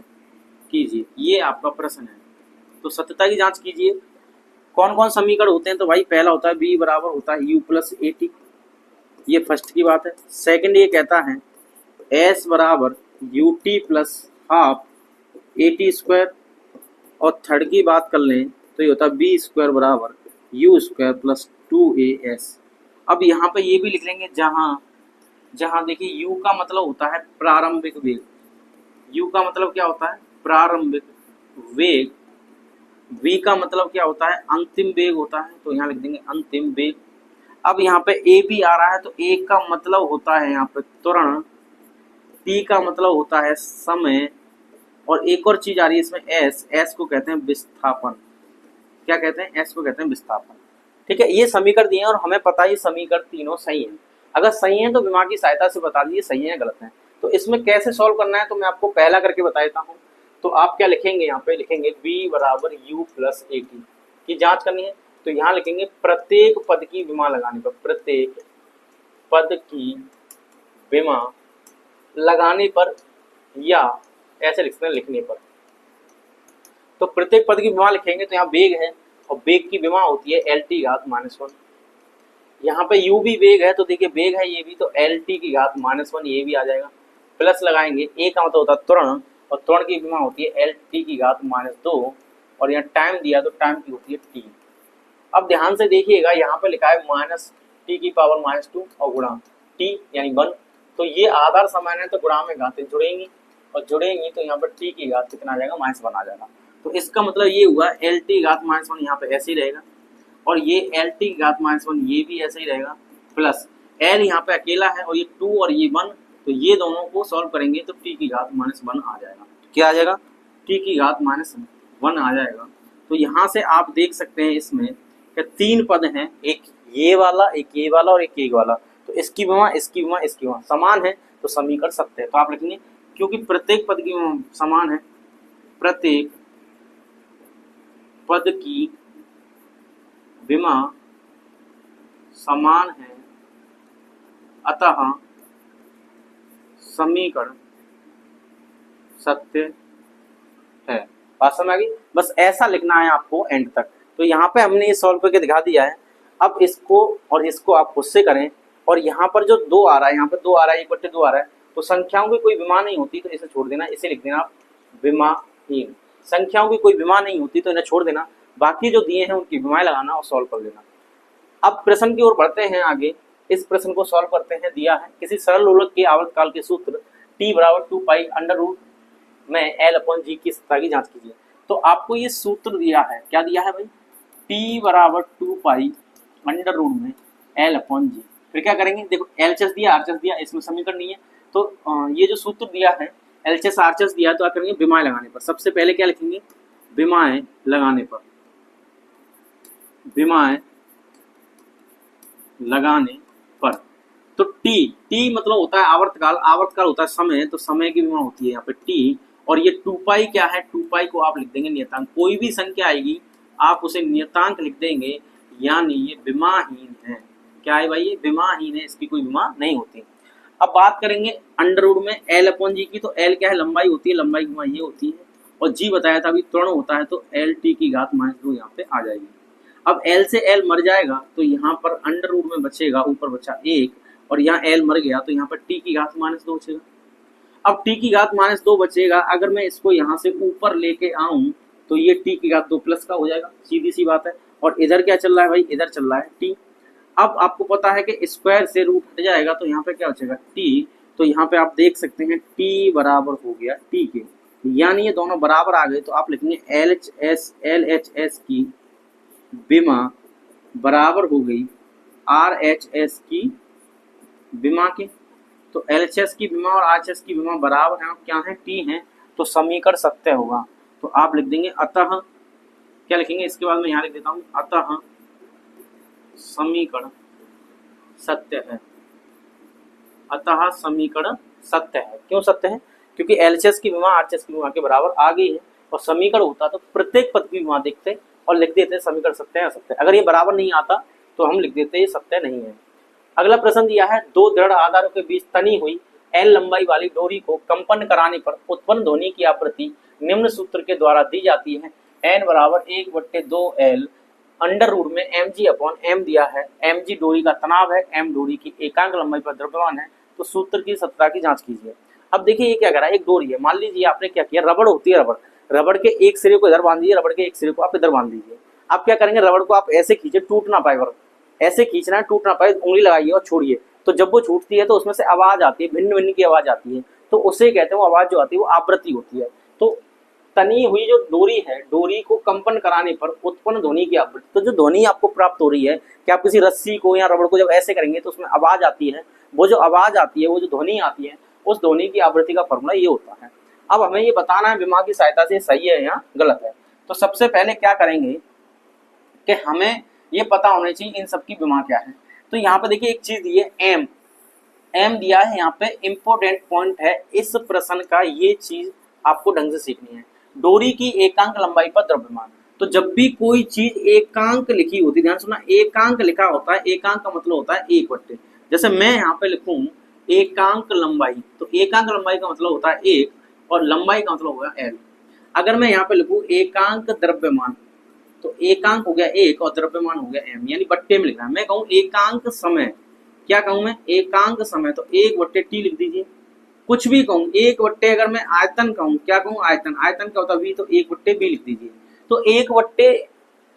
कीजिए, ये आपका प्रश्न है। तो सत्यता की जांच कीजिए, कौन कौन समीकरण होते हैं। तो भाई पहला होता है b बराबर होता है u प्लस ए टी, ये फर्स्ट की बात है। सेकंड ये कहता है s बराबर U T plus half A T square, और थर्ड की बात कर लें तो ये होता है बी स्क्वायर बराबर यू स्क्वायर प्लस 2as। अब यहाँ पे ये भी लिख लेंगे जहाँ देखिए u का मतलब होता है प्रारंभिक वेग, u का मतलब क्या होता है प्रारंभिक वेग, v का मतलब क्या होता है अंतिम वेग होता है, तो यहाँ लिख देंगे अंतिम वेग। अब यहाँ पे a भी आ रहा है तो a का मतलब होता है यहाँ पे त्वरण, t का मतलब होता है समय, और एक और चीज आ रही है इसमें s को कहते हैं विस्थापन। क्या कहते हैं, s को कहते हैं विस्थापन। ठीक है, ये समीकरण दिए हैं और हमें पता है ये समीकरण तीनों सही हैं। अगर सही है तो दिमाग की सहायता से बता दीजिए सही है या गलत है। तो इसमें कैसे सॉल्व करना है तो मैं आपको पहला करके बता देता हूँ। तो आप क्या लिखेंगे, यहाँ पे लिखेंगे v बराबर u प्लस ए टी की जांच करनी है। तो यहाँ लिखेंगे प्रत्येक पद की विमा लगाने पर, प्रत्येक पद की विमा लगाने पर, या ऐसे लिखते हैं लिखने पर। तो प्रत्येक पद की विमा लिखेंगे तो यहाँ वेग है और वेग की विमा होती है एल टी घात -1। यहाँ पे u भी वेग है तो देखिए वेग है ये भी, तो एल टी की घात -1 ये भी आ जाएगा। प्लस लगाएंगे, a का मतलब होता है त्वरण, और त्वरण की विमा होती है एल टी की घात -2, और यहाँ टाइम दिया तो टाइम की होती है t। अब ध्यान से देखिएगा यहाँ पे लिखा है -t की पावर -2 और गुणा t यानी 1। तो ये आधार समान है तो गुणा में घातें जुड़ेंगी, और जुड़ेंगी तो यहाँ पर t की घात कितना आ जाएगा -1 आ जाएगा। तो इसका मतलब ये हुआ एल टी घात -1 यहाँ पे ऐसे ही रहेगा, और ये एल टी घात -1 ये भी ऐसे ही रहेगा, प्लस एल यहाँ पे अकेला है और ये 2 और ये 1, तो ये दोनों को सॉल्व करेंगे तो t की घात -1 आ जाएगा। क्या आ जाएगा, t की घात -1 आ जाएगा। तो यहाँ से आप देख सकते हैं इसमें कि 3 पद हैं, एक ये वाला, एक ये वाला और एक ये वाला। तो इसकी विमा, इसकी विमा, इसकी विमा समान है तो समीकरण सत्य है। तो आप लिखेंगे क्योंकि प्रत्येक पद की विमा समान है, प्रत्येक पद की विमा समान है, अतः समीकरण सत्य है। बात समझ आ गई? बस ऐसा लिखना है आपको एंड तक। तो यहाँ पे हमने ये सॉल्व करके दिखा दिया है। अब इसको और इसको आप खुद से करें, और यहाँ पर जो 2 आ रहा है, यहाँ पर 2 आ रहा है, 1/2 आ रहा है, तो संख्याओं की कोई विमा नहीं होती तो इसे छोड़ देना, इसे लिख देना आप विमाहीन। संख्याओं की कोई विमा नहीं होती तो इन्हें छोड़ देना, बाकी जो दिए हैं उनकी विमाएं लगाना और सॉल्व कर लेना। अब प्रश्न की ओर बढ़ते हैं आगे। इस प्रश्न को सॉल्व करते हैं। दिया है किसी सरल लोलक के आवर्तकाल के सूत्र t बराबर 2 पाई अंडर रूट में L/G की सत्ता की जांच कीजिए। तो आपको ये सूत्र दिया है, क्या दिया है भाई, t बराबर 2 पाई अंडर रूट में L/G। फिर क्या करेंगे, देखो LHS दिया, RHS दिया, इसमें समीकरण नहीं है तो ये जो सूत्र दिया है LHS RHS दिया, तो क्या करेंगे विमाएं लगाने पर। सबसे पहले क्या लिखेंगे, विमाएं लगाने पर, विमाएं लगाने पर। तो t मतलब होता है आवर्तकाल, आवर्तकाल होता है समय, तो समय की विमा होती है यहाँ पे t, और ये 2 पाई क्या है, 2 पाई को आप लिख देंगे नियतांक। कोई भी संख्या आएगी आप उसे नियतांक लिख देंगे, यानी ये विमाहीन है। क्या है भाई, ये विमाहीन है, इसकी कोई विमा नहीं होती। अब बात करेंगे अंडर रूट में एल अपॉन जी की, तो एल क्या है, लंबाई होती है, लंबाई की ये होती है, और जी बताया था अभी त्वरण होता है, तो एल टी की घात -2 यहाँ पे आ जाएगी। अब एल से एल मर जाएगा तो यहाँ पर अंडर रूट में बचेगा, ऊपर बचा 1, और यहाँ एल मर गया तो यहाँ पर टी की घात -2 बचेगा। अब टी की घात -2 बचेगा, अगर मैं इसको यहाँ से ऊपर लेके आऊं तो ये टी की घात 2 प्लस का हो जाएगा, सीधी सी बात है। और इधर क्या चल रहा है भाई, इधर चल रहा है टी। अब आपको पता है कि स्क्वायर से रूट हट जाएगा तो यहाँ पे क्या बचेगा, टी। तो यहाँ पे आप देख सकते हैं टी बराबर हो गया टी के, यानी ये दोनों बराबर आ गए, तो आप लिखेंगे एल एच एस की विमा बराबर हो गई आर एच एस की विमा के। तो एल एच एस की विमा और आर एच एस की विमा बराबर है, क्या है, टी है, तो समीकरण सत्य होगा। तो आप लिख देंगे अतः, क्या लिखेंगे इसके बाद में यहाँ लिख देता हूँ, अतः समीकरण सत्य है। अतः समीकरण सत्य है। क्यों सत्य है, क्योंकि एलएचएस की विमा आरएचएस की विमा के बराबर आ गई है, और समीकरण होता तो प्रत्येक पद की विमा देखते और लिख देते समीकरण सत्य है असत्य। अगर ये बराबर नहीं आता तो हम लिख देते ये सत्य नहीं है। अगला प्रश्न दिया है, दो दृढ़ आधारों के बीच तनी हुई एल लंबाई वाली डोरी को कंपन कराने पर उत्पन्न ध्वनि की आवृत्ति निम्न सूत्र के द्वारा दी जाती है। एन बराबर 1/2L अंडर रूट में mg अपॉन m दिया है। mg डोरी का तनाव है, m डोरी की एकांक लंबाई पर द्रव्यमान है। तो सूत्र की सत्यता की जांच कीजिए। अब देखिए ये क्या कर रहा है, एक डोरी है, मान लीजिए आपने क्या किया, रबड़ होती है, रबड़ के एक सिरे को इधर बांध दीजिए, रबड़ के एक सिरे को आप इधर बांध दीजिए। आप क्या करेंगे, रबड़ को आप ऐसे खींचे, टूट ना पाए, ऐसे खींचना है, टूट ना पाए, उंगली लगाइए और छोड़िए। तो जब वो छूटती है तो उसमें से आवाज आती है, भिन्न भिन्न की आवाज आती है, तो उसे कहते हैं, वो आवाज जो आती है वो आवृत्ति होती है। तो तनी हुई जो डोरी है, डोरी को कंपन कराने पर उत्पन्न ध्वनि की आवृत्ति, तो जो ध्वनि आपको प्राप्त हो रही है, कि आप किसी रस्सी को या रबड़ को जब ऐसे करेंगे तो उसमें आवाज आती है, वो जो आवाज आती है, वो जो ध्वनि आती है, उस ध्वनि की आवृत्ति का फॉर्मूला ये होता है। अब हमें ये बताना है विमा की सहायता से सही है या गलत है। तो सबसे पहले क्या करेंगे कि हमें ये पता होना चाहिए इन सबकी विमा क्या है। तो यहाँ पे देखिए एक चीज दी है, एम दिया है, यहाँ पे इंपोर्टेंट पॉइंट है इस प्रश्न का, ये चीज आपको ढंग से सीखनी है। डोरी की एकांक लंबाई पर द्रव्यमान, तो जब भी कोई चीज एकांक लिखी होती है, ध्यान सुना, एकांक लिखा होता है, एकांक का मतलब होता है 1/, जैसे मैं यहाँ पे लिखूं एकांक लंबाई, तो एकांक लंबाई का मतलब होता है 1 और लंबाई का मतलब होगा L। अगर मैं यहाँ पे लिखूं एकांक द्रव्यमान, तो एकांक हो गया 1 और द्रव्यमान हो गया m, यानी बट्टे में लिखना है। मैं कहूँ एकांक समय, क्या कहूँ मैं, एकांक समय, तो 1/T लिख दीजिए। कुछ भी कहूँ 1/, अगर मैं आयतन कहूँ, क्या कहूँ, आयतन, आयतन क्या होता है v, तो 1/b लिख दीजिए। तो 1/,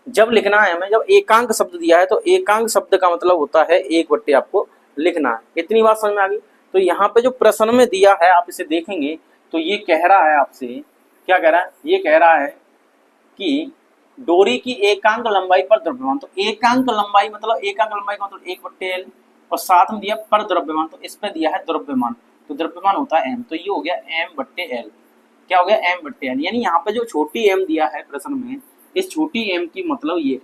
जब लिखना है हमें, जब एकांक शब्द दिया है तो एकांक शब्द का मतलब होता है 1/, आपको लिखना है। इतनी बात समझ में आ गई। तो यहाँ पे जो प्रश्न में दिया है आप इसे देखेंगे तो ये कह रहा है आपसे, क्या कह रहा है, ये कह रहा है कि डोरी की एकांक लंबाई पर द्रव्यमान, तो एकांक लंबाई मतलब, एकांक लंबाई का मतलब 1/L, और साथ में दिया पर द्रव्यमान, तो इस पे दिया है द्रव्यमान, तो द्रव्यमान होता है m, तो ये हो गया m/L। क्या हो गया, m/L, यानी यहाँ पे जो छोटी m दिया है प्रश्न में, इस छोटी m की मतलब, ये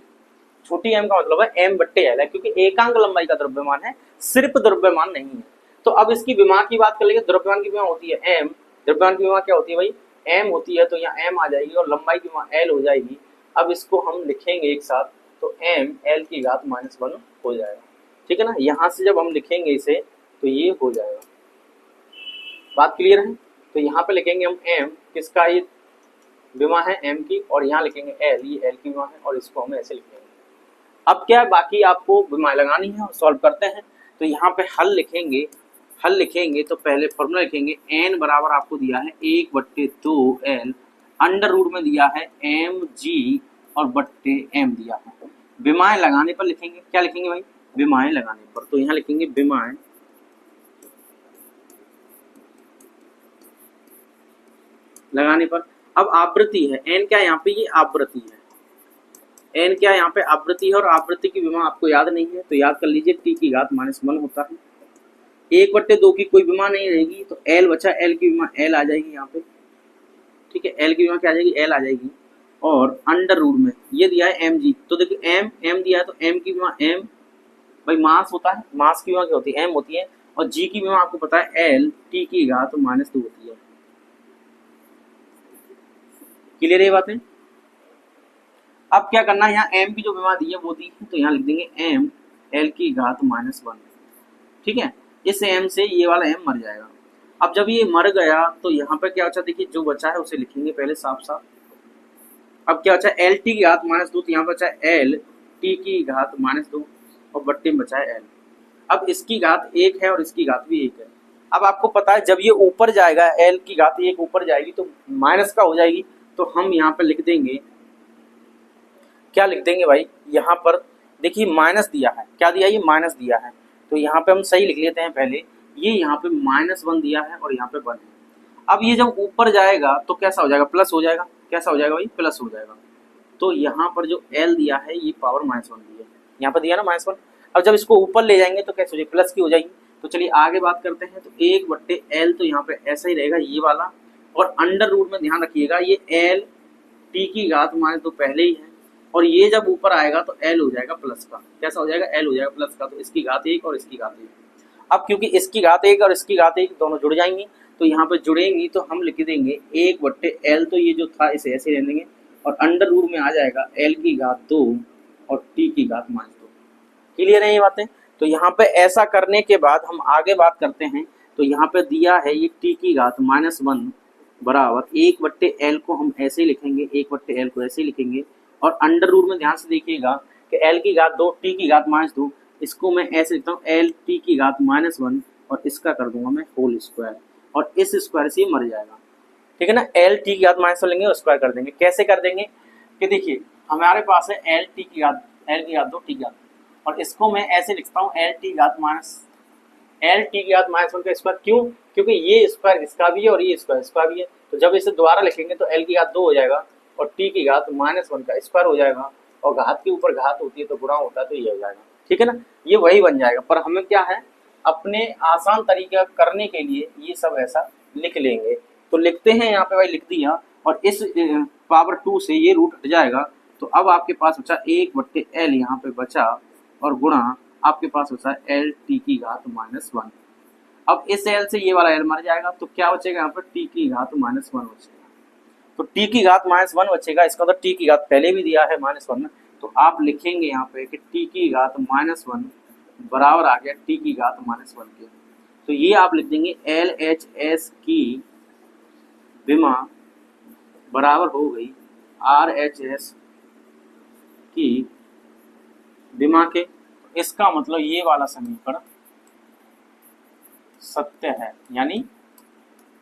छोटी m का मतलब है m/L है, क्योंकि एकांक लंबाई का द्रव्यमान है, सिर्फ द्रव्यमान नहीं है। तो अब इसकी विमा की बात कर लेंगे, द्रव्यमान की विमा होती है m, द्रव्यमान की विमा क्या होती है भाई, m होती है, तो यहाँ m आ जाएगी और लंबाई की विमा L हो जाएगी। अब इसको हम लिखेंगे एक साथ, तो m L की घात -1 हो जाएगा, ठीक है ना। यहाँ से जब हम लिखेंगे इसे तो ये हो जाएगा, बात क्लियर है। तो यहाँ पे लिखेंगे हम m, किसका, ये विमा है m की, और यहाँ लिखेंगे L, ये L की विमा है, और इसको हम ऐसे लिखेंगे। अब क्या है, बाकी आपको विमा लगानी है और सॉल्व करते हैं। तो यहाँ पे हल लिखेंगे तो पहले फॉर्मूला लिखेंगे, n बराबर आपको दिया है 1/2L, अंडर रूट में दिया है mg और बट्टे m दिया है। विमाएं लगाने पर लिखेंगे, क्या लिखेंगे भाई, विमाएं लगाने पर, तो यहाँ लिखेंगे विमाएं लगाने पर। अब आवृत्ति है, n क्या यहाँ पे, ये आवृत्ति है, n क्या यहाँ पे आवृत्ति है, और आवृत्ति की विमा आपको याद नहीं है तो याद कर लीजिए, t की घात -1 होता है। 1/2 की कोई विमा नहीं रहेगी, तो L बचा, L की विमा L आ जाएगी यहाँ पे, ठीक है, L की विमा क्या आ जाएगी, L आ जाएगी। और अंडर रूट में ये दिया है mg, तो देखिए m दिया है, तो m की विमा m, भाई मास होता है, मास की विमा क्या होती है, m होती है, और g की विमा आपको पता है L, t की घात -2 होती है। क्लियर है बातें। अब क्या करना है, यहाँ m की जो विमा दी है वो दी है, तो यहाँ लिख देंगे m L की घात -1, ठीक है। इस m से ये वाला m मर जाएगा। अब जब ये मर गया तो यहाँ पे क्या बचा, देखिए जो बचा है उसे लिखेंगे पहले साफ साफ। अब क्या बचा, एल टी की घात -2, तो यहाँ पर बचा एल टी की घात -2 और बट्टे में बचा है एल। अब इसकी घात 1 है और इसकी घात भी 1 है। अब आपको पता है जब ये ऊपर जाएगा, एल की घात 1 ऊपर जाएगी तो माइनस का हो जाएगी, तो हम यहाँ पर लिख देंगे, क्या लिख देंगे भाई, यहाँ पर देखिए माइनस दिया है, क्या दिया, ये माइनस दिया है, तो यहाँ पे हम सही लिख लेते हैं पहले, ये यहाँ पे -1 दिया है और यहाँ पे 1 है। अब ये जब ऊपर जाएगा तो कैसा हो जाएगा, प्लस हो जाएगा, कैसा हो जाएगा भाई, प्लस हो जाएगा। तो यहाँ पर जो एल दिया है ये पावर -1 दी है, यहाँ पर दिया ना -1। अब जब इसको ऊपर ले जाएंगे तो कैसे हो जाएगी, प्लस की हो जाएगी। तो चलिए आगे बात करते हैं। तो 1/L तो यहाँ पे ऐसा ही रहेगा ये वाला, और अंडर रूट में ध्यान रखिएगा ये एल टी की घात -2 पहले ही है, और ये जब ऊपर आएगा तो एल हो जाएगा प्लस का, कैसा हो जाएगा, एल हो जाएगा प्लस का, तो इसकी घात 1 और इसकी घात 1। अब क्योंकि इसकी घात 1 और इसकी घात 1 दोनों जुड़ जाएंगी, तो यहाँ पे जुड़ेंगी तो हम लिख देंगे 1/L, तो ये जो था इसे ऐसे रहने देंगे, और अंडर रूट में आ जाएगा एल की घात 2 और टी की घात -2। क्लियर है ये बातें। तो यहाँ पे ऐसा करने के बाद हम आगे बात करते हैं। तो यहाँ पे दिया है ये टी की घात -1 बराबर 1/L को हम ऐसे ही लिखेंगे, 1/L को ऐसे ही लिखेंगे, और अंडर रूट में ध्यान से देखिएगा कि L की घात 2 टी की घात -2, इसको मैं ऐसे लिखता हूँ L टी की घात -1, और इसका कर दूंगा मैं होल स्क्वायर, और इस स्क्वायर से मर जाएगा, ठीक है ना। L टी की घात -1 लेंगे और स्क्वायर कर देंगे। कैसे कर देंगे कि देखिए हमारे पास है L की घात 2 टी की घात, और इसको मैं ऐसे लिखता हूँ L टी की घात -1 का स्क्वायर। क्यों, क्योंकि ये स्क्वायर इसका भी है और ये स्क्वायर इसका भी है, तो जब इसे दोबारा लिखेंगे तो L की घात 2 हो जाएगा और टी की घात -1 का स्क्वायर हो जाएगा, और घात के ऊपर घात होती है तो गुणा होता है, तो ये हो जाएगा, ठीक है ना। ये वही बन जाएगा, पर हमें क्या है, अपने आसान तरीका करने के लिए ये सब ऐसा लिख लेंगे। तो लिखते हैं यहाँ पे भाई, लिख दिया, और इस पावर 2 से ये रूट हट जाएगा, तो अब आपके पास बचा 1/L यहाँ पे बचा, और गुणा आपके पास बचा L टी की घात -1। अब इस L से ये वाला L मर जाएगा, तो क्या बचेगा यहाँ पर, टी की घात -1 बचेगा। तो टी की घात -1 बचेगा, इसका मतलब टी की घात पहले भी दिया है -1, तो आप लिखेंगे यहाँ पे कि टी की घात -1 बराबर आ गया टी की घात -1 के। तो ये आप लिख देंगे LHS की विमा बराबर हो गई RHS की विमा के। इसका मतलब ये वाला समीकरण सत्य है, यानी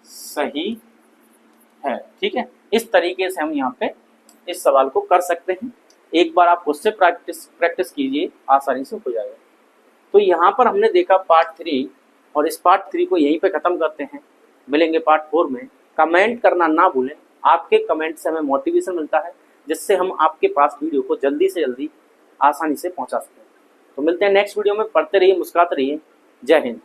सही है, ठीक है। इस तरीके से हम यहाँ पे इस सवाल को कर सकते हैं। एक बार आप उससे प्रैक्टिस कीजिए, आसानी से हो जाएगा। तो यहाँ पर हमने देखा पार्ट 3, और इस पार्ट 3 को यहीं पे खत्म करते हैं। मिलेंगे पार्ट 4 में। कमेंट करना ना भूलें, आपके कमेंट से हमें मोटिवेशन मिलता है, जिससे हम आपके पास वीडियो को जल्दी से जल्दी आसानी से पहुंचा सकते हैं। तो मिलते हैं नेक्स्ट वीडियो में। पढ़ते रहिए, मुस्कुराते रहिए। जय हिंद।